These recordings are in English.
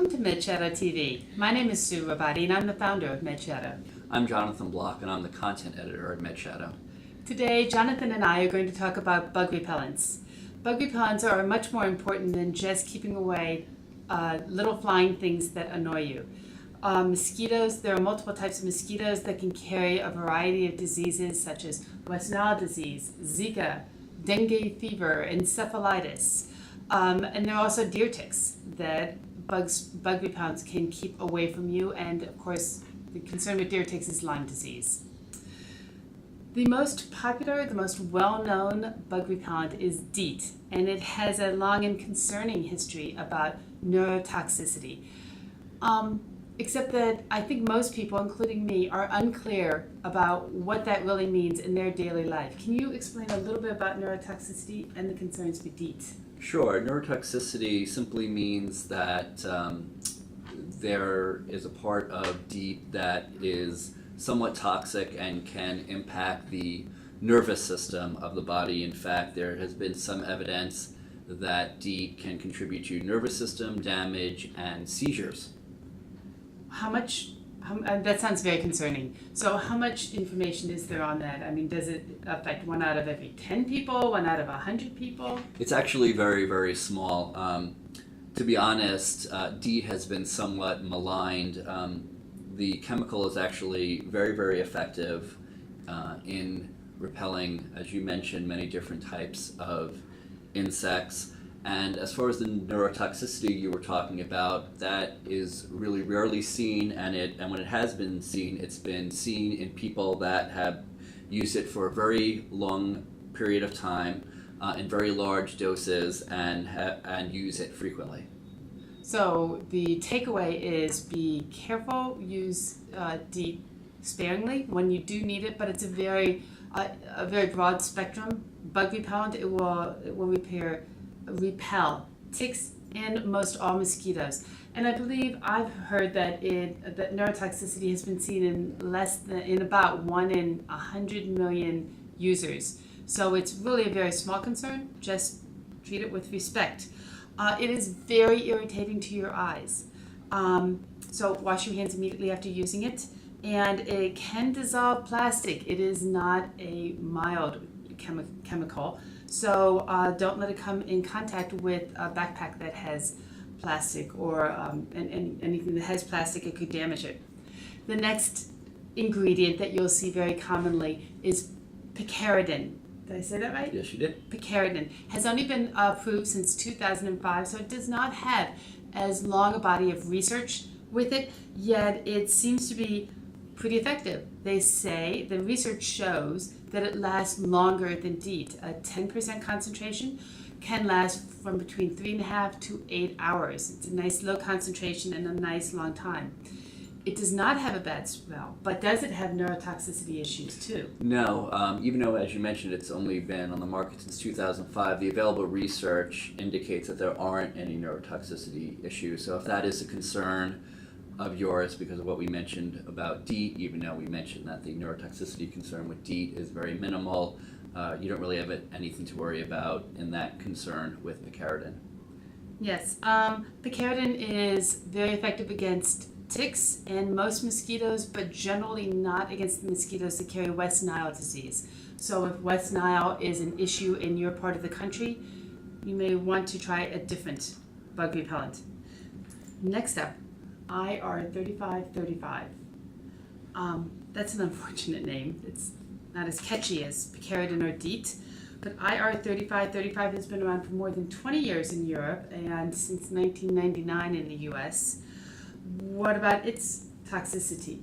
Welcome to MedShadow TV. My name is Sue Rabati and I'm the founder of MedShadow. I'm Jonathan Block and I'm the content editor at MedShadow. Today, Jonathan and I are going to talk about bug repellents. Bug repellents are much more important than just keeping away little flying things that annoy you. Mosquitoes, there are multiple types of mosquitoes that can carry a variety of diseases such as West Nile disease, Zika, dengue fever, encephalitis. And there are also deer ticks that bug repellents can keep away from you, and of course the concern with deer ticks is Lyme disease. The most popular, the most well-known bug repellent is DEET, and it has a long and concerning history about neurotoxicity. Except that I think most people, including me, are unclear about what that really means in their daily life. Can you explain a little bit about neurotoxicity and the concerns with DEET? Sure. Neurotoxicity simply means that there is a part of DEET that is somewhat toxic and can impact the nervous system of the body. In fact, there has been some evidence that DEET can contribute to nervous system damage and seizures. That sounds very concerning. So how much information is there on that? I mean, does it affect 1 out of every 10 people, 1 out of 100 people? It's actually very, very small. To be honest, DEET has been somewhat maligned. The chemical is actually very, very effective in repelling, as you mentioned, many different types of insects. And as far as the neurotoxicity you were talking about, that is really rarely seen, and when it has been seen, it's been seen in people that have used it for a very long period of time in very large doses and use it frequently. So the takeaway is be careful, use DEET sparingly when you do need it, but it's a very broad spectrum bug repellent. It will repel ticks and most all mosquitoes. And I believe I've heard that that neurotoxicity has been seen in about 1 in 100 million users. So it's really a very small concern. Just treat it with respect. It is very irritating to your eyes. So wash your hands immediately after using it. And it can dissolve plastic. It is not a mild chemical. So don't let it come in contact with a backpack that has plastic or anything that has plastic. It could damage it. The next ingredient that you'll see very commonly is picaridin. Did I say that right? Yes, you did. Picaridin has only been approved since 2005, so it does not have as long a body of research with it, yet it seems to be pretty effective. They say the research shows that it lasts longer than DEET. A 10% concentration can last from between 3.5 to 8 hours. It's a nice low concentration and a nice long time. It does not have a bad smell, but does it have neurotoxicity issues too? No, even though, as you mentioned, it's only been on the market since 2005, the available research indicates that there aren't any neurotoxicity issues. So if that is a concern of yours because of what we mentioned about DEET, even though we mentioned that the neurotoxicity concern with DEET is very minimal, you don't really have anything to worry about in that concern with picaridin. Yes, picaridin is very effective against ticks and most mosquitoes, but generally not against the mosquitoes that carry West Nile disease. So if West Nile is an issue in your part of the country, you may want to try a different bug repellent. Next up, IR3535. That's an unfortunate name. It's not as catchy as picaridin or DEET, but IR3535 has been around for more than 20 years in Europe and since 1999 in the US. What about its toxicity?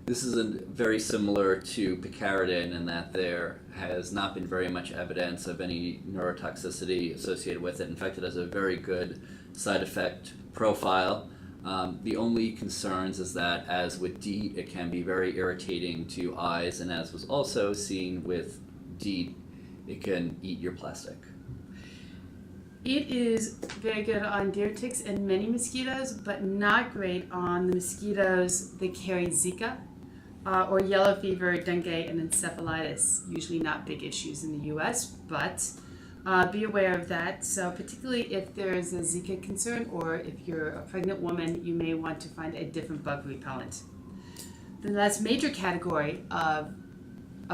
This is very similar to picaridin in that there has not been very much evidence of any neurotoxicity associated with it. In fact, it has a very good side effect profile. The only concerns is that, as with DEET, it can be very irritating to eyes, and as was also seen with DEET, it can eat your plastic. It is very good on deer ticks and many mosquitoes, but not great on the mosquitoes that carry Zika or yellow fever, dengue, and encephalitis. Usually not big issues in the US, but Be aware of that. So particularly if there's a Zika concern or if you're a pregnant woman, you may want to find a different bug repellent. The last major category of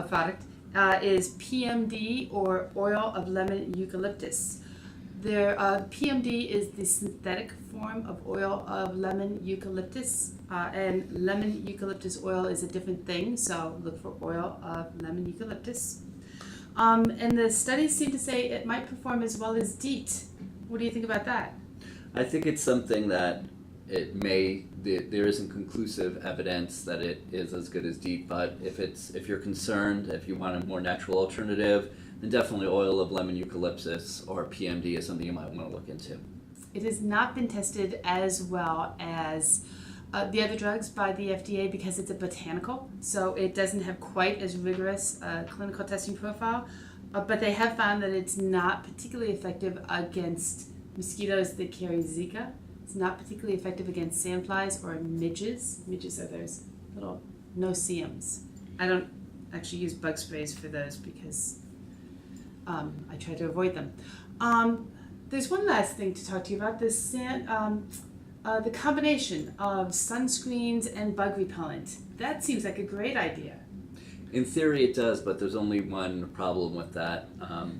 product is PMD, or oil of lemon eucalyptus. PMD is the synthetic form of oil of lemon eucalyptus, and lemon eucalyptus oil is a different thing, so look for oil of lemon eucalyptus. And the studies seem to say it might perform as well as DEET. What do you think about that? I think it's something that there isn't conclusive evidence that it is as good as DEET, but if you're concerned, if you want a more natural alternative, then definitely oil of lemon eucalyptus or PMD is something you might want to look into. It has not been tested as well as the other drugs by the FDA because it's a botanical, so it doesn't have quite as rigorous clinical testing profile, but they have found that it's not particularly effective against mosquitoes that carry Zika. It's not particularly effective against sandflies or midges. Midges are those little no-see-ums. I don't actually use bug sprays for those because I try to avoid them. There's one last thing to talk to you about, the combination of sunscreens and bug repellent. That seems like a great idea. In theory it does, but there's only one problem with that.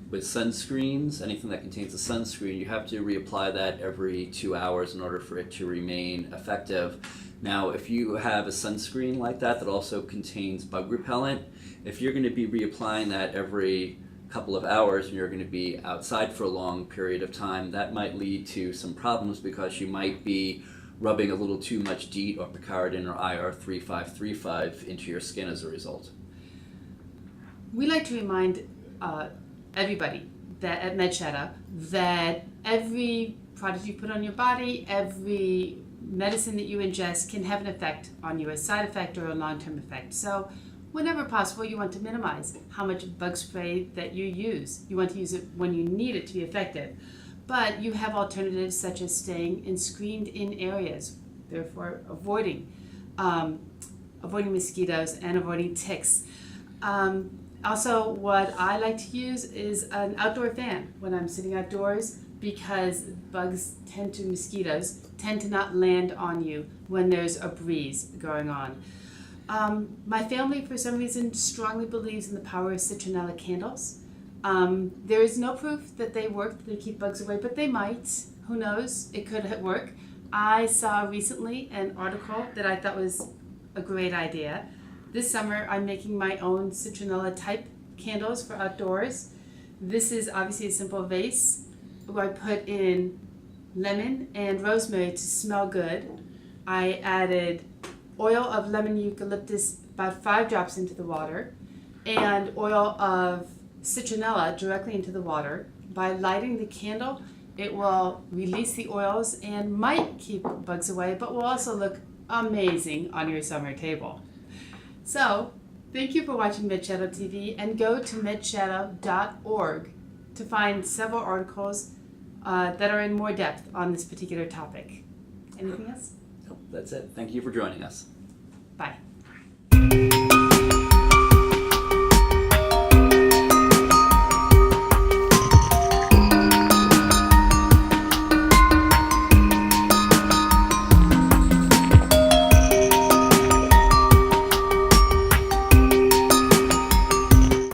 With sunscreens, anything that contains a sunscreen, you have to reapply that every 2 hours in order for it to remain effective. Now, if you have a sunscreen like that also contains bug repellent, if you're going to be reapplying that every couple of hours and you're going to be outside for a long period of time, that might lead to some problems because you might be rubbing a little too much DEET or picaridin or IR3535 into your skin as a result. We like to remind everybody that at MedShadow that every product you put on your body, every medicine that you ingest can have an effect on you, a side effect or a long-term effect. So whenever possible, you want to minimize how much bug spray that you use. You want to use it when you need it to be effective. But you have alternatives such as staying in screened-in areas, therefore avoiding mosquitoes and avoiding ticks. Also, what I like to use is an outdoor fan when I'm sitting outdoors because mosquitoes tend to not land on you when there's a breeze going on. My family, for some reason, strongly believes in the power of citronella candles. There is no proof that they work, that they keep bugs away, but they might. Who knows? It could work. I saw recently an article that I thought was a great idea. This summer, I'm making my own citronella type candles for outdoors. This is obviously a simple vase where I put in lemon and rosemary to smell good. I added oil of lemon eucalyptus, about 5 drops into the water, and oil of citronella directly into the water. By lighting the candle, it will release the oils and might keep bugs away, but will also look amazing on your summer table. So, thank you for watching MedShadow TV, and go to medshadow.org to find several articles that are in more depth on this particular topic. Anything else? Nope, that's it. Thank you for joining us. Bye.